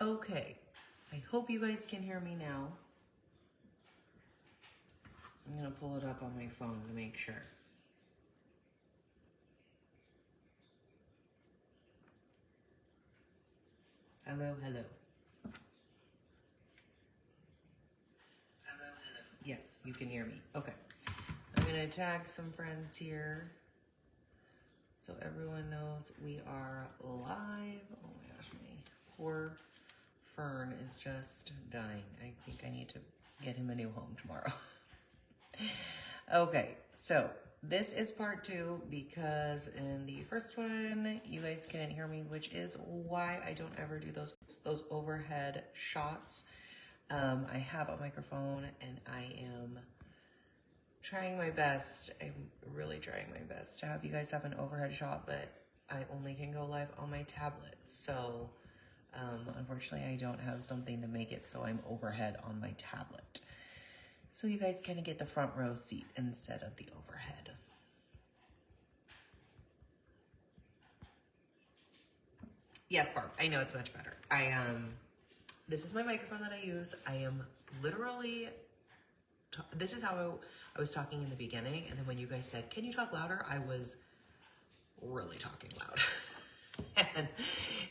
Okay, I hope you guys can hear me now. I'm gonna pull it up on my phone to make sure. Hello, hello. Hello, hello. Yes, you can hear me. Okay. I'm gonna tag some friends here so everyone knows we are live. Oh my gosh, my poor Fern is just dying. I think I need to get him a new home tomorrow. Okay, so this is part 2 because in the first one you guys couldn't hear me, which is why I don't ever do those overhead shots. I have a microphone and I am trying my best. I'm really trying my best to have you guys have an overhead shot, but I only can go live on my tablet. So unfortunately I don't have something to make it so I'm overhead on my tablet. So you guys kind of get the front row seat instead of the overhead. Yes, Barb, I know it's much better. This is my microphone that I use. I am literally, this is how I was talking in the beginning. And then when you guys said, can you talk louder? I was really talking loud. And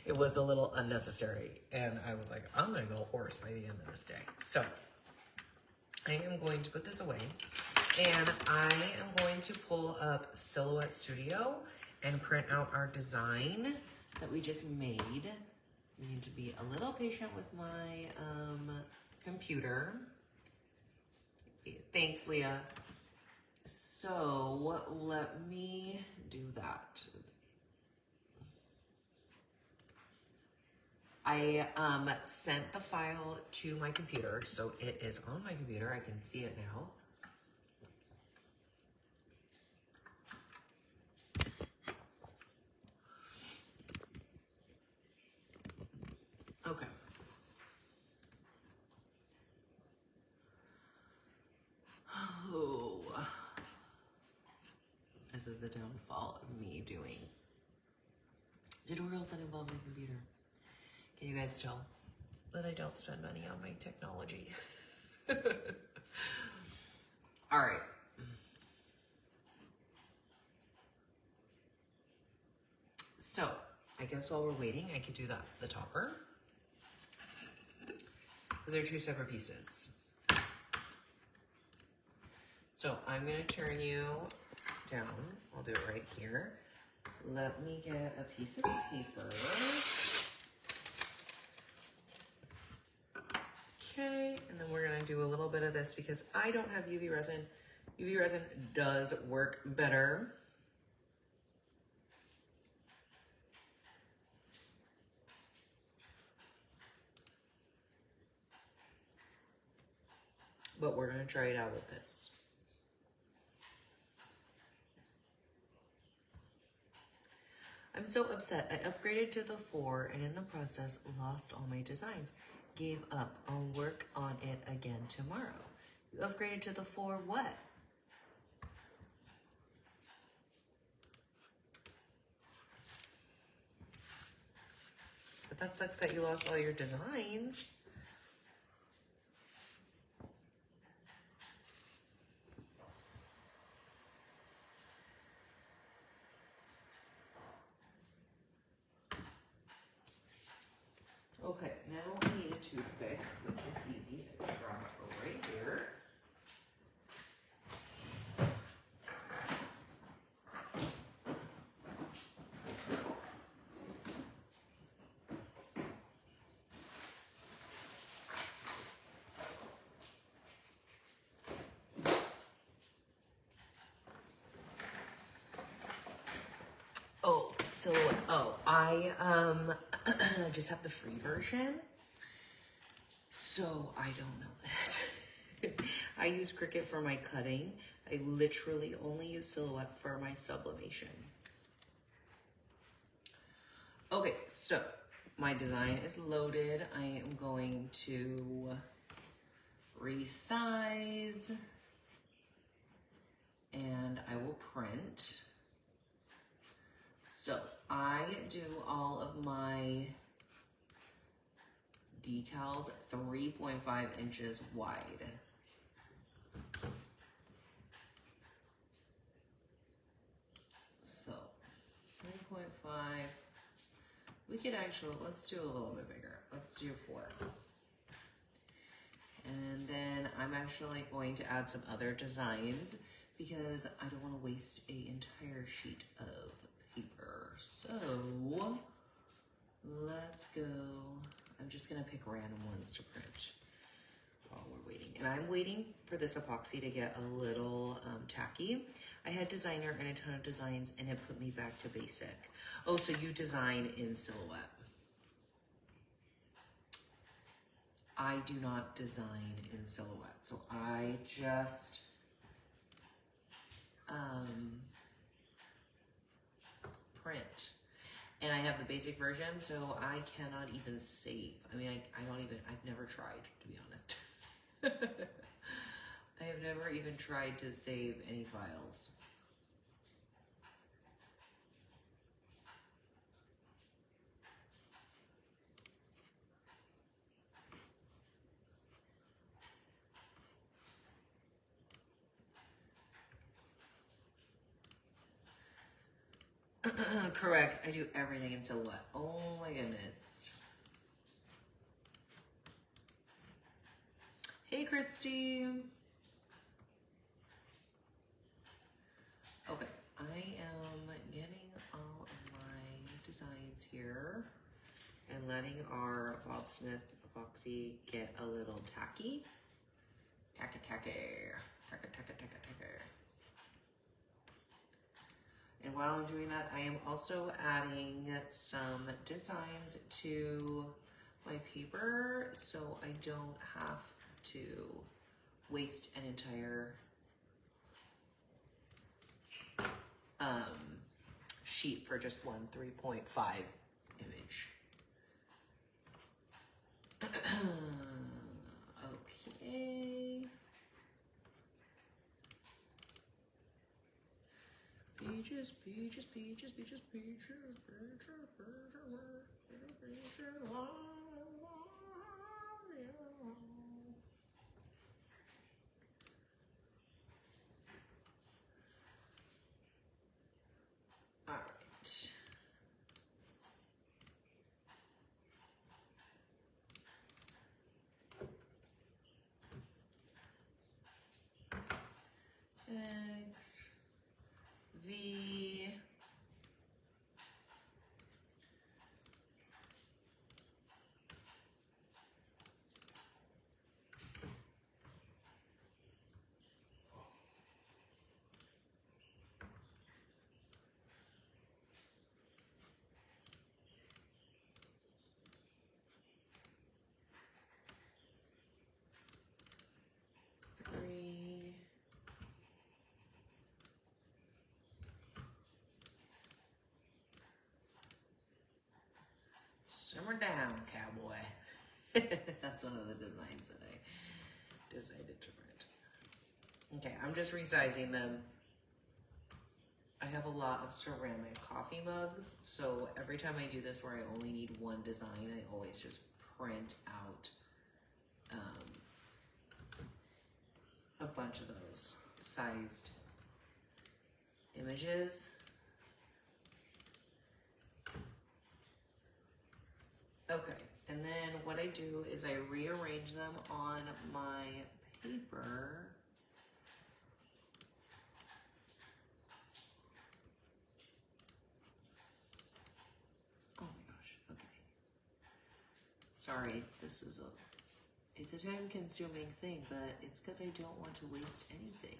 it was a little unnecessary. And I was like, I'm gonna go hoarse by the end of this day. So I am going to put this away and I am going to pull up Silhouette Studio and print out our design that we just made. You need to be a little patient with my computer. Thanks, Leah. So let me do that. I sent the file to my computer, so it is on my computer. I can see it now. Okay. Oh, this is the downfall of me doing tutorials that involve my computer. Can you guys tell that I don't spend money on my technology? All right. So I guess while we're waiting, I could do the topper. They're 2 separate pieces. So I'm gonna turn you down. I'll do it right here. Let me get a piece of paper. Okay, and then we're gonna do a little bit of this because I don't have UV resin. UV resin does work better. But we're gonna try it out with this. I'm so upset. I upgraded to the 4 and in the process lost all my designs. Gave up. I'll work on it again tomorrow. You upgraded to the 4 what? But that sucks that you lost all your designs. Okay, now I need a toothpick, which is easy. I can grab it right here. Oh, Silhouette. Oh, I just have the free version, so I don't know that. I use Cricut for my cutting. I literally only use Silhouette for my sublimation. Okay, so my design is loaded. I am going to resize and I will print. So I do all of my decals, 3.5 inches wide. So 3.5. We could actually, let's do a little bit bigger. Let's do 4. And then I'm actually going to add some other designs because I don't want to waste an entire sheet of paper. So let's go. I'm just going to pick random ones to print while we're waiting. And I'm waiting for this epoxy to get a little tacky. I had designer and a ton of designs and it put me back to basic. Oh, so you design in Silhouette. I do not design in Silhouette, so I just print. And I have the basic version, so I cannot even save. I mean, I don't even, I've never tried, to be honest. I have never even tried to save any files. Correct, I do everything in Silhouette. Oh my goodness. Hey, Christy. Okay, I am getting all of my designs here and letting our Bob Smith epoxy get a little tacky. Tacky. And while I'm doing that, I am also adding some designs to my paper so I don't have to waste an entire sheet for just one 3.5 image. Okay. Peaches. All right. X, V, simmer down, cowboy. That's one of the designs that I decided to print. Okay, I'm just resizing them. I have a lot of ceramic coffee mugs, so every time I do this where I only need one design, I always just print out a bunch of those sized images. Okay, and then what I do is I rearrange them on my paper. Oh my gosh, okay. Sorry, this is it's a time-consuming thing, but it's because I don't want to waste anything.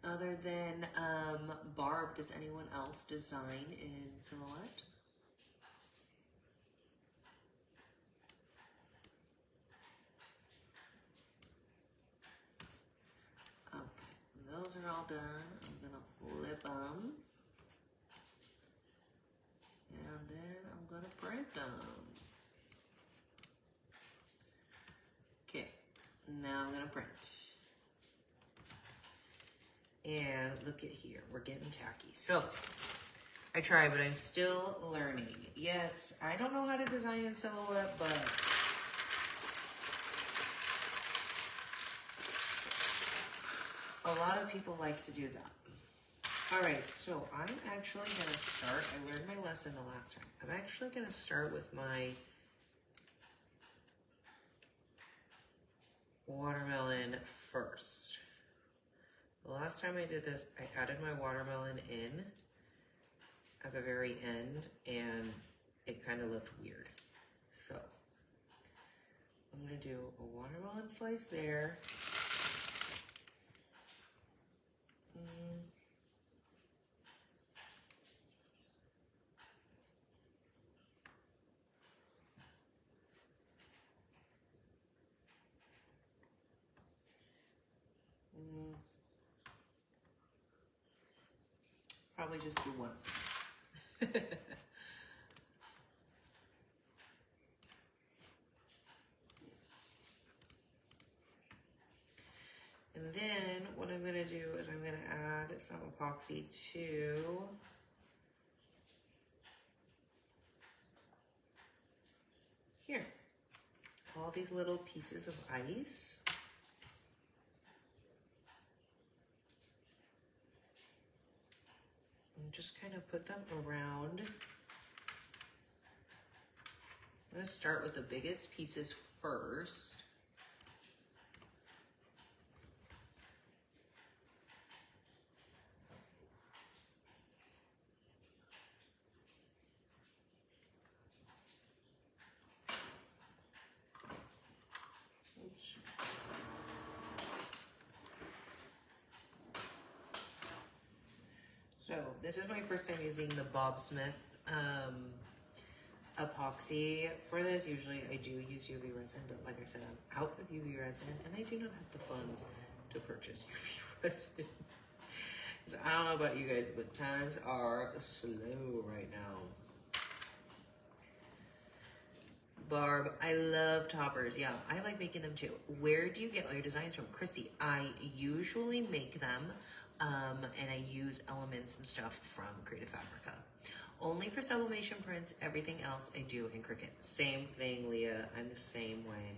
Other than Barb, does anyone else design in Silhouette? Okay, those are all done. I'm gonna flip them. And then to print them. Okay, now I'm gonna print. And look at here, we're getting tacky. So, I try, but I'm still learning. Yes, I don't know how to design in Silhouette, but a lot of people like to do that. All right, so I'm actually gonna start, I learned my lesson the last time. I'm actually gonna start with my watermelon first. The last time I did this, I added my watermelon in at the very end, and it kind of looked weird. So, I'm gonna do a watermelon slice there. Probably just do one slice. And then what I'm gonna do is I'm gonna add some epoxy to here. All these little pieces of ice. And just kind of put them around. I'm gonna start with the biggest pieces first. Oops. So this is my first time using the Bob Smith epoxy. For this, usually I do use UV resin, but like I said, I'm out of UV resin and I do not have the funds to purchase UV resin. So I don't know about you guys, but times are slow right now. Barb, I love toppers. Yeah, I like making them too. Where do you get all your designs from? Chrissy, I usually make them and I use elements and stuff from Creative Fabrica. Only for sublimation prints, everything else I do in Cricut. Same thing, Leah, I'm the same way.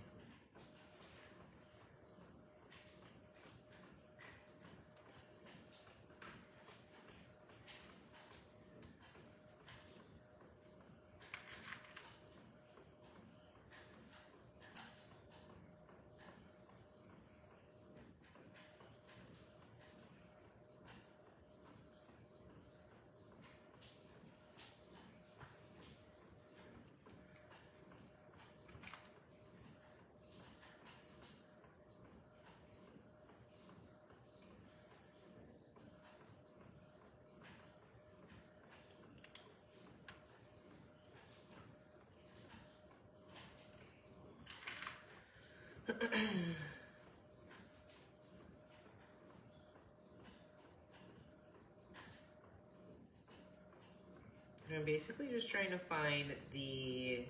I'm basically just trying to find the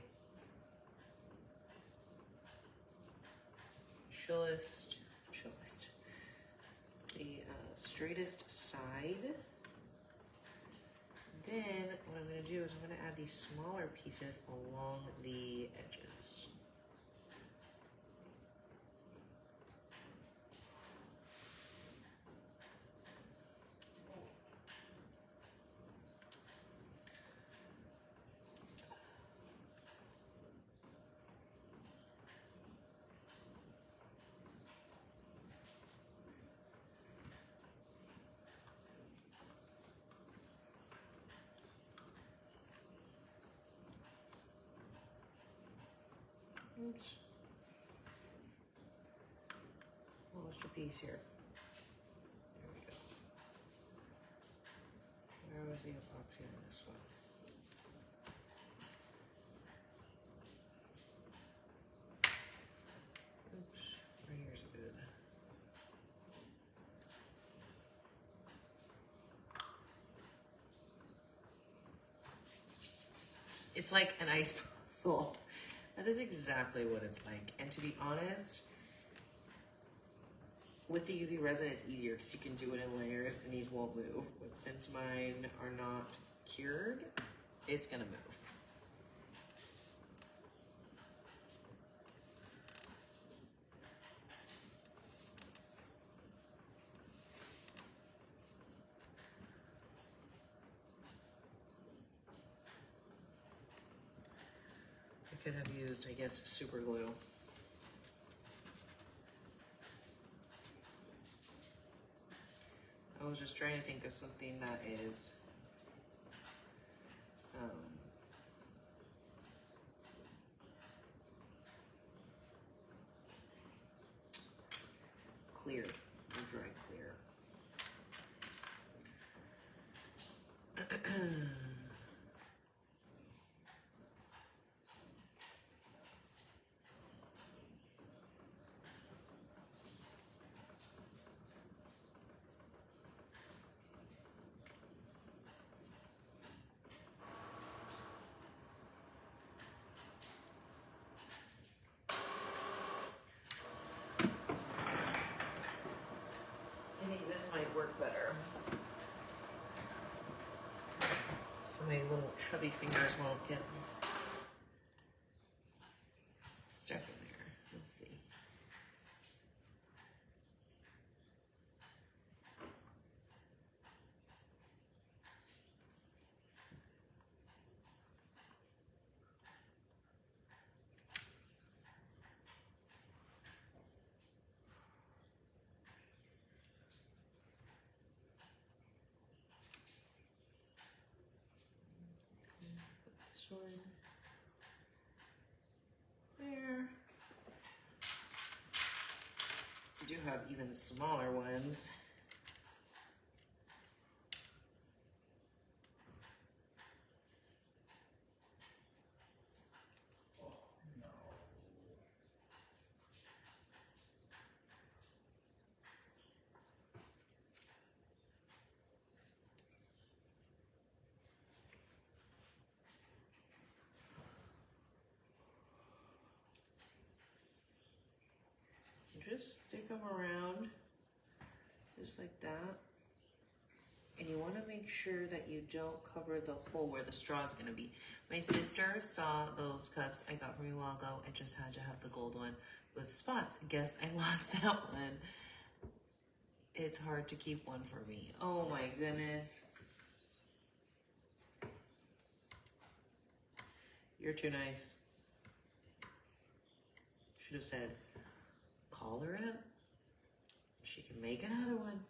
straightest side. Then what I'm going to do is I'm going to add these smaller pieces along the edges. Oops. Lost a piece here. There we go. Where was the epoxy on this one? Oops. Right here's good. It's like an ice puzzle. That is exactly what it's like. And to be honest, with the UV resin, it's easier because you can do it in layers and these won't move. But since mine are not cured, it's gonna move. I could have used, I guess, super glue. I was just trying to think of something that is clear, or dry clear. I think this might work better. So my little chubby fingers won't get stuck in there. Let's see. This one there. We do have even smaller ones. Just stick them around, just like that. And you want to make sure that you don't cover the hole where the straw is going to be. My sister saw those cups I got from you a while ago and just had to have the gold one with spots. Guess I lost that one. It's hard to keep one for me. Oh my goodness. You're too nice. Should have said, call her up. She can make another one.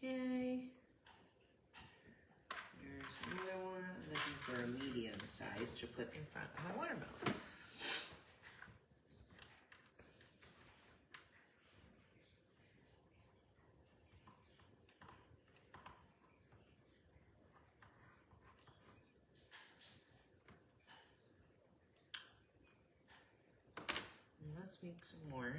Okay, there's another one. I'm looking for a medium size to put in front of my watermelon. And let's make some more.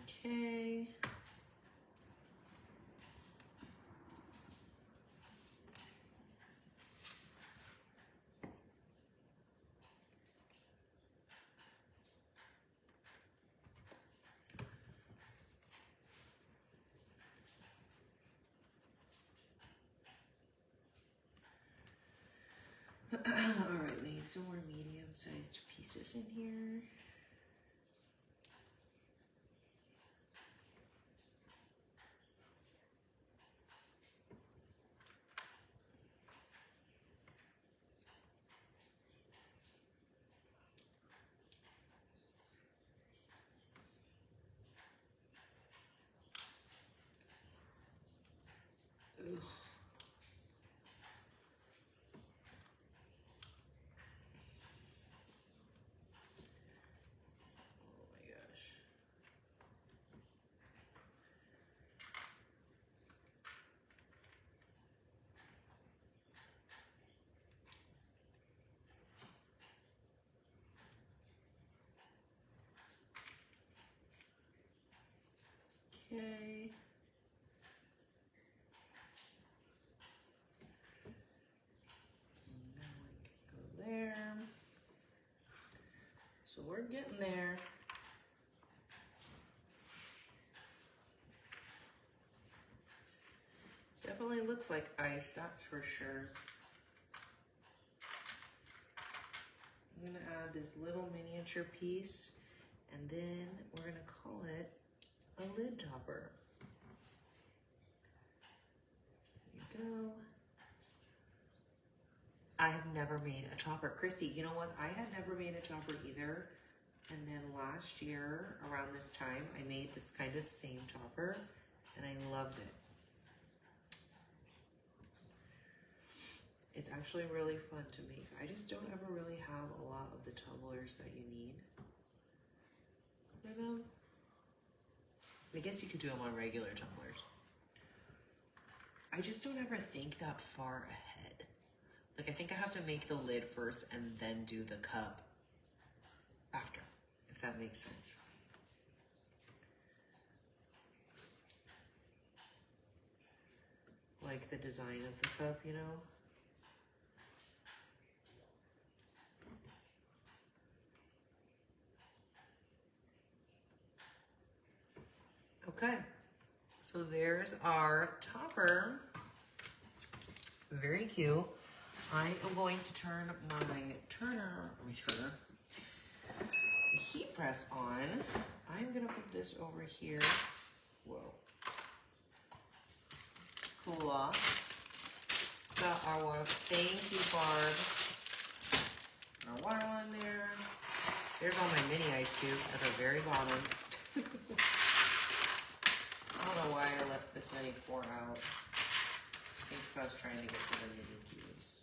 Okay. All right, we need some more medium-sized pieces in here. Ugh. Oh my gosh. Okay. Now I can go there. So we're getting there. Definitely looks like ice, that's for sure. I'm gonna add this little miniature piece, and then we're gonna call it a lid topper. There you go. I have never made a topper. Christy, you know what? I had never made a topper either. And then last year, around this time, I made this kind of same topper, and I loved it. It's actually really fun to make. I just don't ever really have a lot of the tumblers that you need for them. I guess you could do them on regular tumblers. I just don't ever think that far ahead. Like, I think I have to make the lid first and then do the cup after, if that makes sense. Like the design of the cup, you know? Okay, so there's our topper. Very cute. I am going to turn my heat press on. I'm gonna put this over here. Whoa. Cool off. Got our water. Thank you, Barb. Our water on there. There's all my mini ice cubes at the very bottom. I don't know why I let this many pour out. I think because I was trying to get to the mini cubes.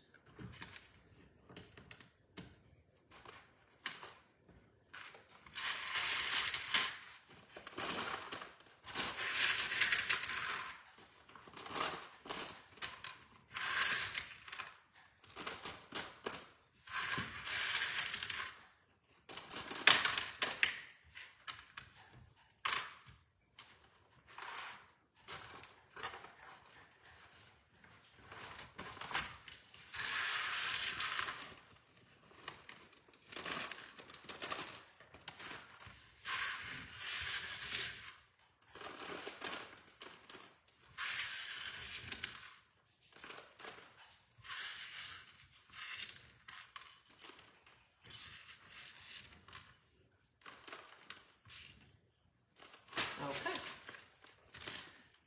Okay,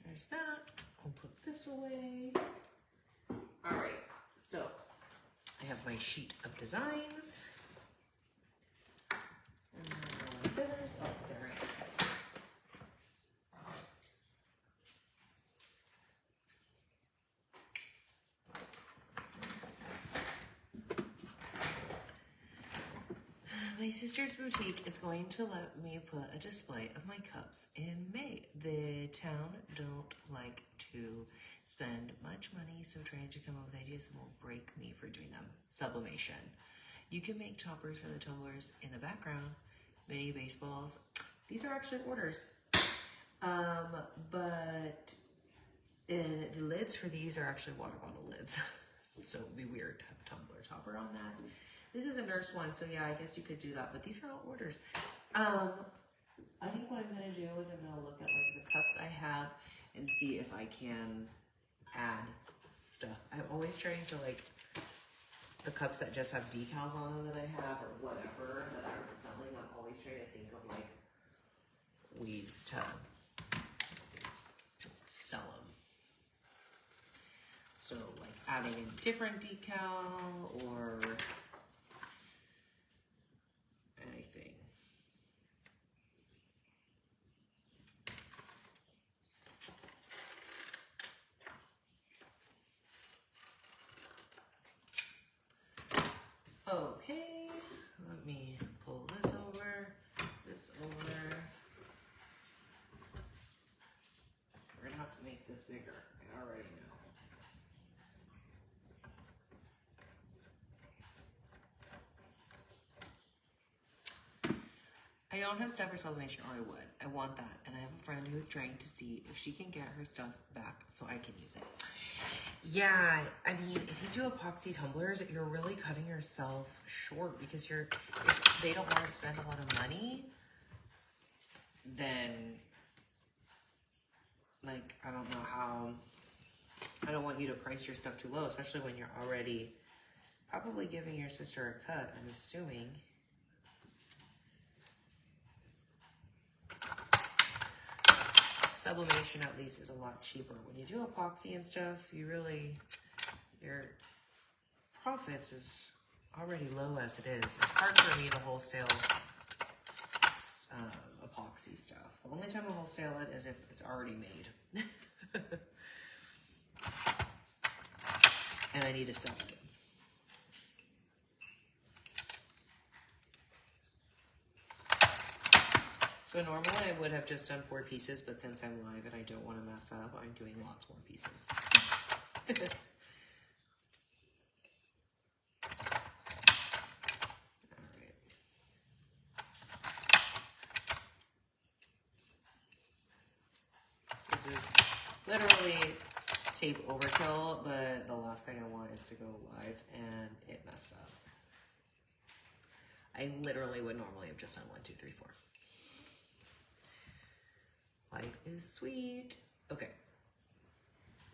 there's that. I'll put this away. All right, so I have my sheet of designs. And then my scissors. Oh, they're right. My sister's boutique is going to let me put a display of my cups in May. The town don't like to spend much money, so trying to come up with ideas that won't break me for doing them. Sublimation. You can make toppers for the tumblers in the background, mini baseballs. These are actually orders. But the lids for these are actually water bottle lids. So it would be weird to have a tumbler topper on that. This is a nurse one, so yeah, I guess you could do that, but these are all orders. I think what I'm gonna do is I'm gonna look at like the cups I have and see if I can add stuff. I'm always trying to like, the cups that just have decals on them that I have or whatever that I'm selling, I'm always trying to think of like ways to sell them. So like adding a different decal or anything. this bigger. I already know. I don't have stuff for sublimation, or I would. I want that. And I have a friend who's trying to see if she can get her stuff back so I can use it. Yeah, I mean, if you do epoxy tumblers, you're really cutting yourself short because if they don't want to spend a lot of money, then, like, I don't know how, I don't want you to price your stuff too low, especially when you're already probably giving your sister a cut, I'm assuming. Sublimation at least is a lot cheaper. When you do epoxy and stuff, your profits is already low as it is. It's hard for me to wholesale epoxy stuff. The only time I wholesale it is if it's already made. And I need to sell it. So normally I would have just done 4 pieces, but since I'm live and I don't want to mess up, I'm doing lots more pieces. Alright. This is literally tape overkill, but the last thing I want is to go live and it mess up. I literally would normally have just done 1, 2, 3, 4. Life is sweet. Okay.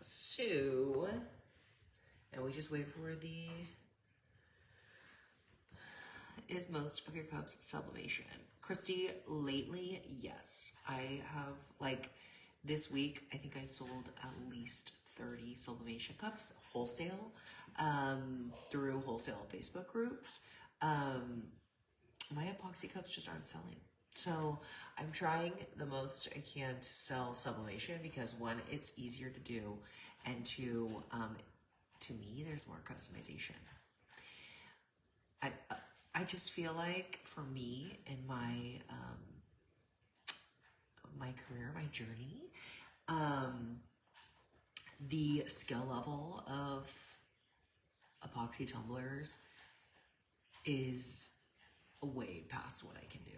So, now we just wait for the is most of your cups sublimation. Christy, lately, yes. I have, like, this week, I think I sold at least 30 sublimation cups wholesale through wholesale Facebook groups. My epoxy cups just aren't selling. So I'm trying the most I can to sell sublimation because 1, it's easier to do, and 2, to me, there's more customization. I just feel like for me in my my career, my journey, the skill level of epoxy tumblers is way past what I can do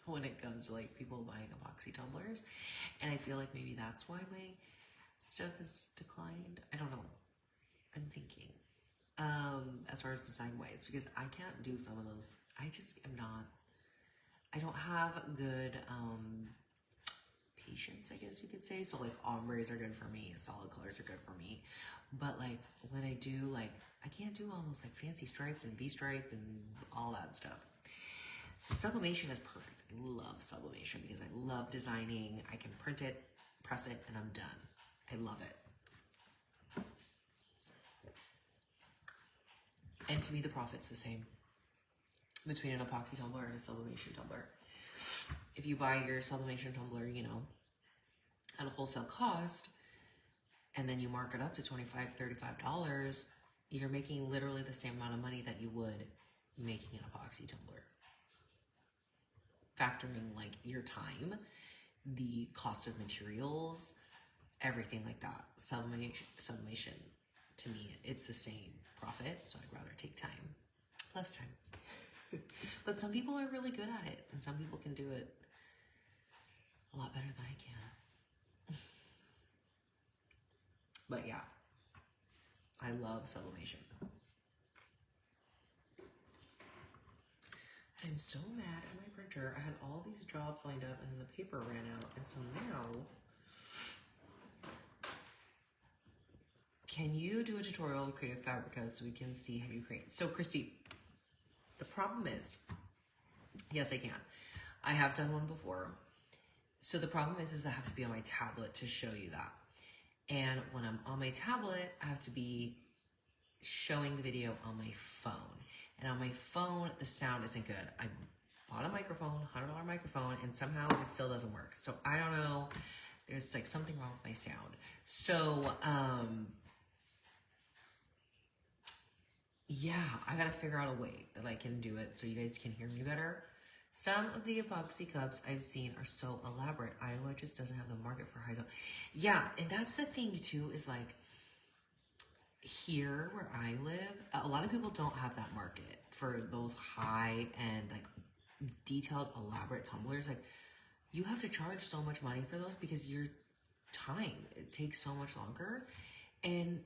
when it comes to like people buying epoxy tumblers. And I feel like maybe that's why my stuff has declined. I don't know. I'm thinking. As far as design wise, because I can't do some of those. I just am not, I don't have good patience, I guess you could say. So like ombres are good for me, solid colors are good for me. But like when I do, like, I can't do all those like fancy stripes and V-stripe and all that stuff. So sublimation is perfect. I love sublimation because I love designing. I can print it, press it, and I'm done. I love it. And to me, the profit's the same between an epoxy tumbler and a sublimation tumbler. If you buy your sublimation tumbler, you know, at a wholesale cost, and then you mark it up to $25, $35, you're making literally the same amount of money that you would making an epoxy tumbler. Factoring like your time, the cost of materials, everything like that. Sublimation, to me, it's the same profit, so I'd rather take time, less time. But some people are really good at it, and some people can do it a lot better than I can. But yeah, I love sublimation. I'm so mad at my printer. I had all these jobs lined up and then the paper ran out. And so now, can you do a tutorial of Creative Fabrica so we can see how you create? So Christy, the problem is, yes, I can. I have done one before. So the problem is I have to be on my tablet to show you that. And when I'm on my tablet, I have to be showing the video on my phone. And on my phone, the sound isn't good. I bought a microphone, $100 microphone, and somehow it still doesn't work. So I don't know. There's like something wrong with my sound. So, yeah, I gotta figure out a way that I can do it so you guys can hear me better. Some of the epoxy cups I've seen are so elaborate. Iowa just doesn't have the market for high. Yeah, and that's the thing too, is like here where I live, a lot of people don't have that market for those high end, like detailed, elaborate tumblers. Like you have to charge so much money for those because your time, it takes so much longer. And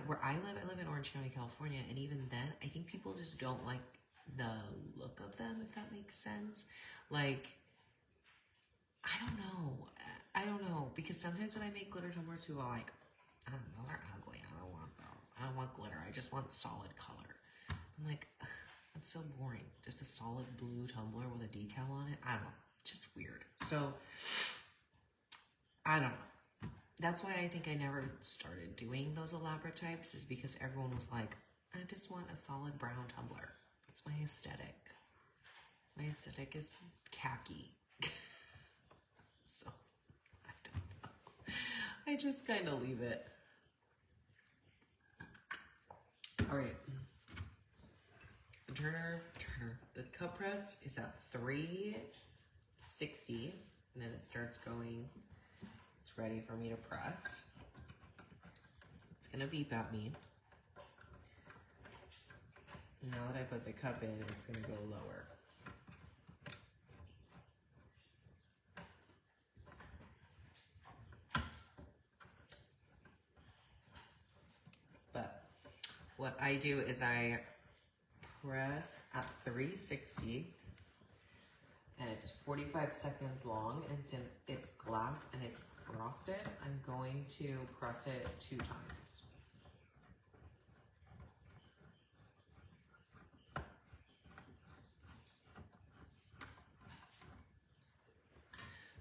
where I live in Orange County, California, and even then, I think people just don't like the look of them, if that makes sense. Like, I don't know, because sometimes when I make glitter tumblers too, I'm like, oh, those are ugly, I don't want those. I don't want glitter, I just want solid color. I'm like, ugh, that's so boring. Just a solid blue tumbler with a decal on it. I don't know, just weird. So, I don't know. That's why I think I never started doing those elaborate types, is because everyone was like, I just want a solid brown tumbler. That's my aesthetic. My aesthetic is khaki. So, I don't know. I just kind of leave it. All right. Turner. The cup press is at 360, and then it starts going. It's ready for me to press. It's gonna beep at me. Now that I put the cup in, it's gonna go lower. But what I do is I press at 360, and it's 45 seconds long, and since it's glass and it's frosted, I'm going to press it 2 times.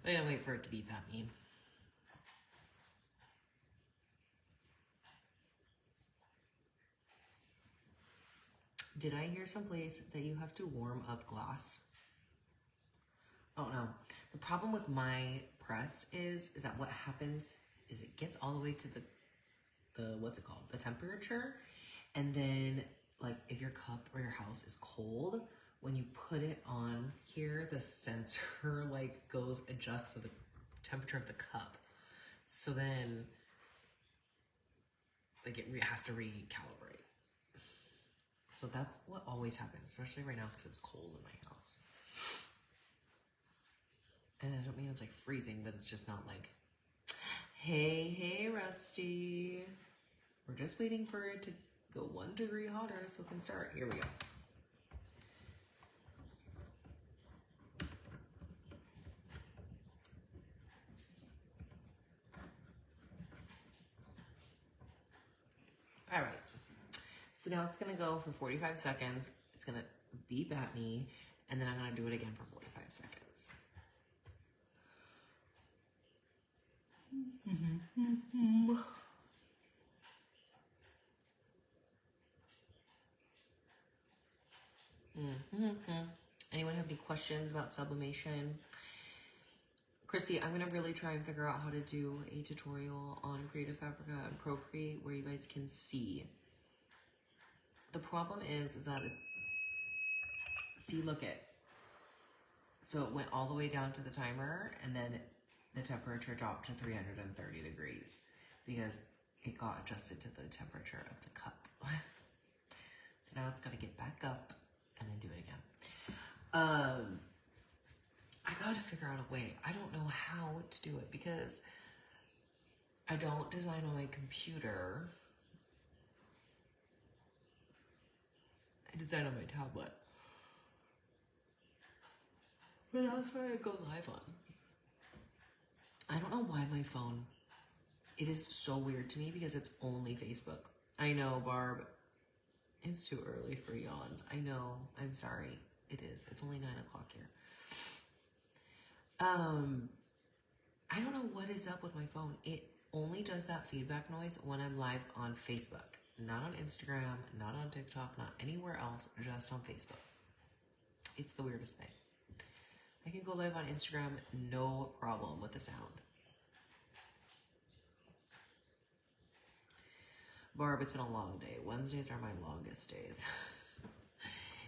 I'm gonna wait for it to beep at me. Did I hear someplace that you have to warm up glass? Oh no. The problem with my press is that what happens is it gets all the way to the what's it called? The temperature. And then like if your cup or your house is cold, when you put it on here, the sensor like adjusts to the temperature of the cup. So then like it has to recalibrate. So that's what always happens, especially right now because it's cold in my house. And I don't mean it's like freezing, but it's just not like, hey, Rusty. We're just waiting for it to go 1 degree hotter so it can start. Here we go. All right. So now it's gonna go for 45 seconds. It's gonna beep at me, and then I'm gonna do it again for 45 seconds. Anyone have any questions about sublimation? Christy, I'm gonna really try and figure out how to do a tutorial on Creative Fabrica and Procreate where you guys can see. The problem is that see, look it. So it went all the way down to the timer, and then the temperature dropped to 330 degrees because it got adjusted to the temperature of the cup. So now it's got to get back up and then do it again. I got to figure out a way. I don't know how to do it because I don't design on my computer. I design on my tablet. But that's where I go live on. I don't know why my phone, it is so weird to me because it's only Facebook. I know, Barb, it's too early for yawns. I know, I'm sorry. It is. It's only 9 o'clock here. I don't know what is up with my phone. It only does that feedback noise when I'm live on Facebook. Not on Instagram, not on TikTok, not anywhere else, just on Facebook. It's the weirdest thing. I can go live on Instagram, no problem with the sound. Barb, it's been a long day. Wednesdays are my longest days.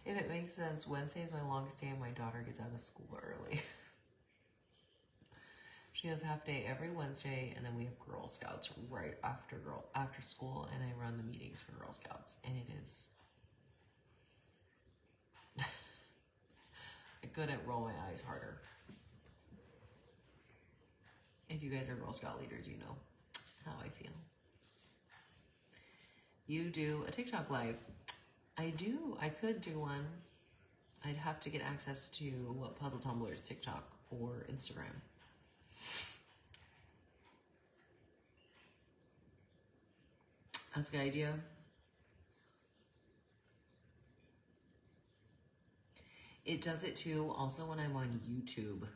If it makes sense, Wednesday is my longest day and my daughter gets out of school early. She has half day every Wednesday, and then we have Girl Scouts right after school, and I run the meetings for Girl Scouts, and it is I couldn't roll my eyes harder. If you guys are Girl Scout leaders, you know how I feel. You do a TikTok live. I do. I could do one. I'd have to get access to what Puzzle Tumblr's TikTok or Instagram. That's a good idea. It does it too, also when I'm on YouTube.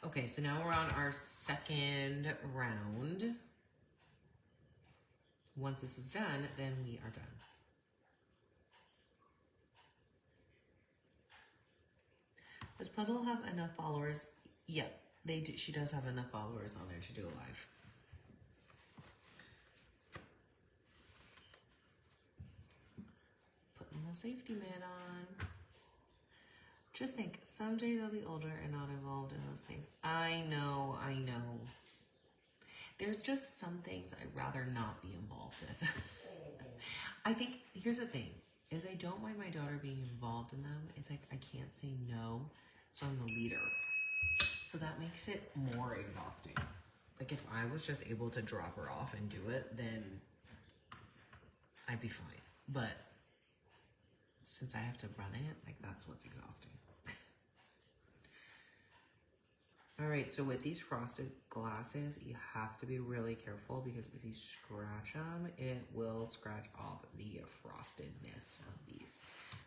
Okay, so now we're on our second round. Once this is done, then we are done. Does Puzzle have enough followers? Yep, they do. She does have enough followers on there to do a live. Putting the safety man on. Just think, someday they'll be older and not involved in those things. I know. There's just some things I'd rather not be involved with. I think, here's the thing, is I don't mind my daughter being involved in them. It's like, I can't say no, so I'm the leader. So that makes it more exhausting. Like, if I was just able to drop her off and do it, then I'd be fine. But since I have to run it, like, that's what's exhausting. All right, so with these frosted glasses, you have to be really careful because if you scratch them, it will scratch off the frostedness of these.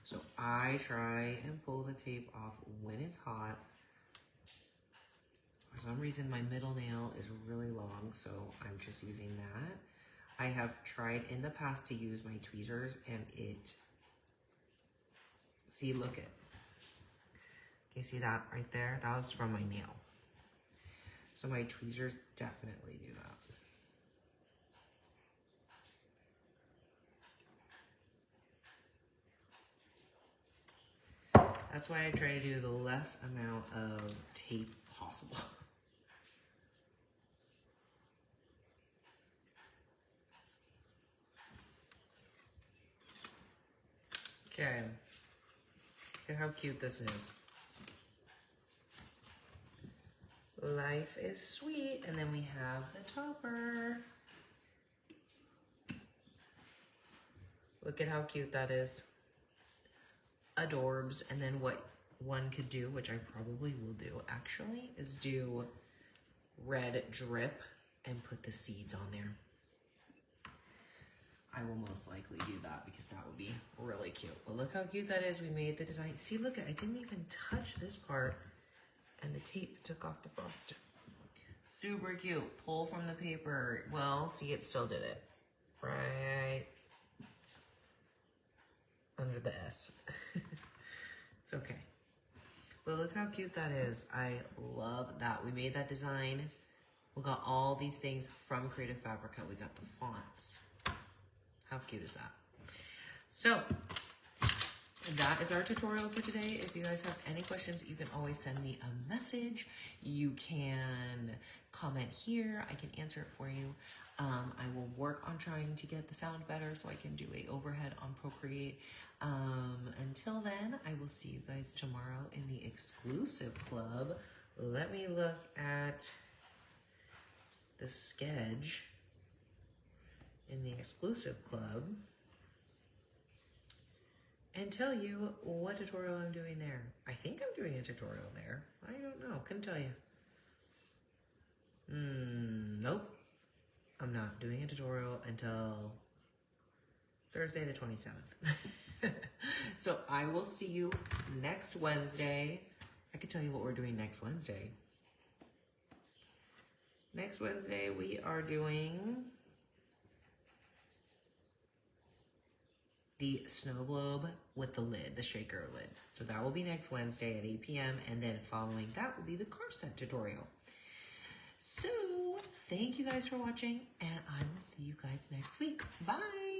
So I try and pull the tape off when it's hot. For some reason, my middle nail is really long, so I'm just using that. I have tried in the past to use my tweezers and it, see, look it. Okay, see that right there? That was from my nail. So my tweezers definitely do that. That's why I try to do the less amount of tape possible. Okay. Look at how cute this is. Life is sweet, and then we have the topper. Look at how cute that is. Adorbs. And then what one could do, which I probably will do actually, is do red drip and put the seeds on there. I will most likely do that because that would be really cute. But look how cute that is. We made the design. See, look at, I didn't even touch this part. And the tape took off the frost. Super cute. Pull from the paper. Well, see, it still did it. Right under the S. It's okay. But look how cute that is. I love that. We made that design. We got all these things from Creative Fabrica. We got the fonts. How cute is that? So, that is our tutorial for today. If you guys have any questions, you can always send me a message. You can comment here. I can answer it for you. I will work on trying to get the sound better so I can do a overhead on Procreate. Until then, I will see you guys tomorrow in the exclusive club. Let me look at the sketch in the exclusive club and tell you what tutorial I'm doing there. I think I'm doing a tutorial there. I don't know, couldn't tell you. Nope, I'm not doing a tutorial until Thursday the 27th. So I will see you next Wednesday. I can tell you what we're doing next Wednesday. Next Wednesday we are doing the snow globe with the lid, the shaker lid. So that will be next Wednesday at 8 p.m. And then following that will be the car set tutorial. So thank you guys for watching, and I will see you guys next week. Bye.